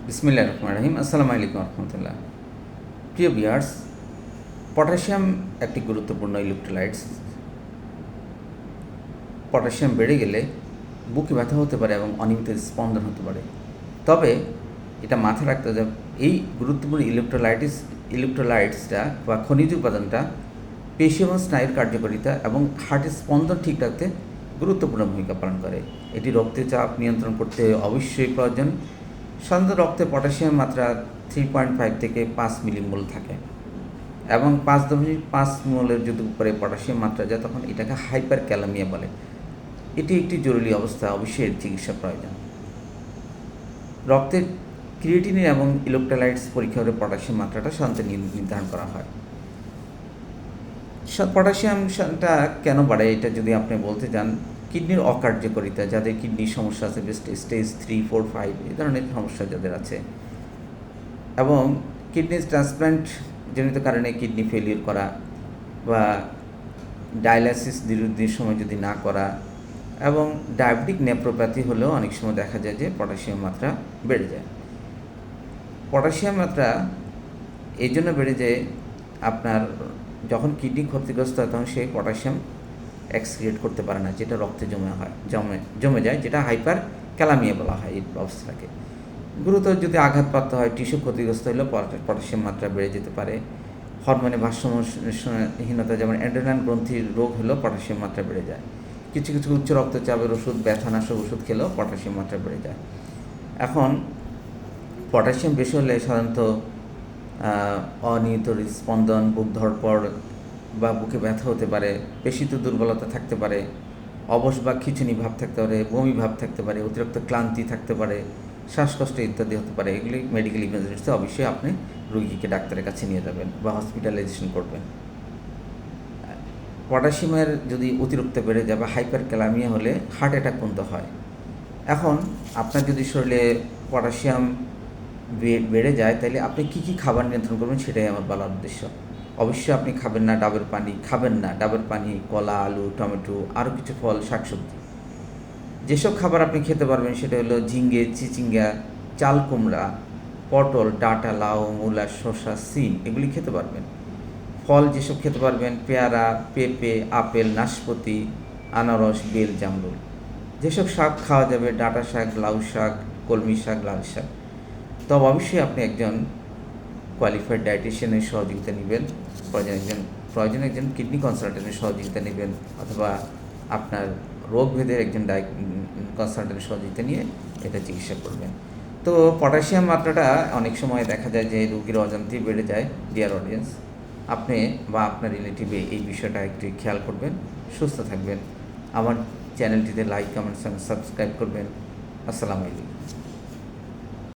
বিসমিল্লাহির রহমানির রহিম। আসসালামু আলাইকুম রহমতুল্লাহ। প্রিয় ভিউয়ার্স, পটাশিয়াম একটি গুরুত্বপূর্ণ ইলেকট্রোলাইটস। পটাশিয়াম বেড়ে গেলে বুকে ব্যথা হতে পারে এবং অনিয়মিত স্পন্দন হতে পারে। তবে এটা মাথায় রাখতে হবে, এই গুরুত্বপূর্ণ ইলেকট্রোলাইটসটা বা খনিজ উপাদানটা পেশি এবং স্নায়ুর কার্যকারিতা এবং হার্টের স্পন্দন ঠিক রাখতে গুরুত্বপূর্ণ ভূমিকা পালন করে। এটি রক্তচাপ নিয়ন্ত্রণ করতে অবশ্যই প্রয়োজন। সাধারণত রক্তে পটাশিয়াম মাত্রা 3.5 থেকে 5 মিলিমোল থাকে এবং 5.5 মোলের যদি উপরে পটাশিয়াম মাত্রা যায় তখন এটাকে হাইপার ক্যালামিয়া বলে। এটি একটি জরুরি অবস্থা, অবশ্যই এর চিকিৎসা প্রয়োজন। রক্তের ক্রিয়েটিনিন এবং ইলেকট্রোলাইটস পরীক্ষা করে পটাশিয়াম মাত্রাটা সাধারণত নির্ধারণ করা হয়। পটাশিয়ামটা কেন বাড়ে এটা যদি আপনি বলতে চান, কিডনির অকার্যকারিতা, যাদের কিডনির সমস্যা আছে, স্টেজ 3, 4, 5 এই ধরনের সমস্যা যাদের আছে, এবং কিডনি ট্রান্সপ্ল্যান্ট জনিত কারণে কিডনি ফেলিওর করা বা ডায়ালাইসিস দীর্ঘদিন সময় যদি না করা, এবং ডায়াবেটিক নেফ্রোপ্যাথি হলেও অনেক সময় দেখা যায় যে পটাশিয়াম মাত্রা বেড়ে যায়। পটাশিয়াম মাত্রা এই জন্য বেড়ে যায়, আপনার যখন কিডনি ক্ষতিগ্রস্ত হয় তখন সেই পটাশিয়াম এক্সক্রিয়েট করতে পারে না, যেটা রক্তে জমে যায়, যেটা হাইপার ক্যালামিয়া বলা হয় এই অবস্থাটাকে। গুরুতর যদি আঘাতপ্রাপ্ত হয়, টিস্যু ক্ষতিগ্রস্ত হলেও পটাশিয়াম মাত্রা বেড়ে যেতে পারে। হরমোনে ভারসাম্যহীনতা যেমন অ্যাড্রেনাল গ্রন্থির রোগ হলেও পটাশিয়াম মাত্রা বেড়ে যায়। কিছু কিছু উচ্চ রক্তচাপের ওষুধ, ব্যথানাশক ওষুধ খেলেও পটাশিয়াম মাত্রা বেড়ে যায়। এখন পটাশিয়াম বেশি হলে সাধারণত অনিয়মিত হৃদস্পন্দন, বুক ধড়ফড় বা বুকে ব্যথা হতে পারে, পেশিতে দুর্বলতা থাকতে পারে, অবশ বা খিঁচুনি ভাব থাকতে পারে, বমি ভাব থাকতে পারে, অতিরিক্ত ক্লান্তি থাকতে পারে, শ্বাসকষ্ট ইত্যাদি হতে পারে। এগুলি মেডিকেল ইমার্জেন্সিতে অবশ্যই আপনি রোগীকে ডাক্তারের কাছে নিয়ে যাবেন বা হসপিটালাইজেশন করবেন। পটাশিয়ামের যদি অতিরিক্ত বেড়ে যায় বা হাইপার ক্যালামিয়া হলে হার্ট অ্যাটাক পর্যন্ত হয়। এখন আপনার যদি শরীরে পটাশিয়াম বেড়ে যায় তাহলে আপনি কী কী খাবার নিয়ন্ত্রণ করবেন সেটাই আমার বলার উদ্দেশ্য। অবশ্যই আপনি খাবেন না ডাবের পানি, কলা, আলু, টমেটো, আরও কিছু ফল, শাকসবজি। যেসব খাবার আপনি খেতে পারবেন সেটা হলো ঝিঙ্গে, চিচিঙ্গা, চাল কুমড়া, পটল, ডাঁটা, লাউ, মূলা, শসা, সিম, এগুলি খেতে পারবেন। ফল যেসব খেতে পারবেন পেয়ারা, পেঁপে, আপেল, নাশপাতি, আনারস, বেল, জামরুল। যেসব শাক খাওয়া যাবে ডাঁটা শাক, লাউ শাক, কলমি শাক, লাল শাক। তবে অবশ্যই আপনি একজন কোয়ালিফাইড ডায়েটিশিয়ানের সহযোগিতা নেবেন, প্রয়োজনে একজন কিডনি কনসালটেন্টের সহযোগিতা নেবেন, অথবা আপনার রোগভেদের একজন কনসালটেন্টের সহযোগিতা নিয়ে এটা চিকিৎসা করবেন। তো পটাশিয়াম মাত্রাটা অনেক সময় দেখা যায় যে রোগীর অজান্তেই বেড়ে যায়। ডিয়ার অডিয়েন্স, আপনি বা আপনার রিলেটিভে এই বিষয়টা একটু খেয়াল করবেন। সুস্থ থাকবেন। আমার চ্যানেলটিতে লাইক, কমেন্টস এবং সাবস্ক্রাইব করবেন। আসসালামু আলাইকুম।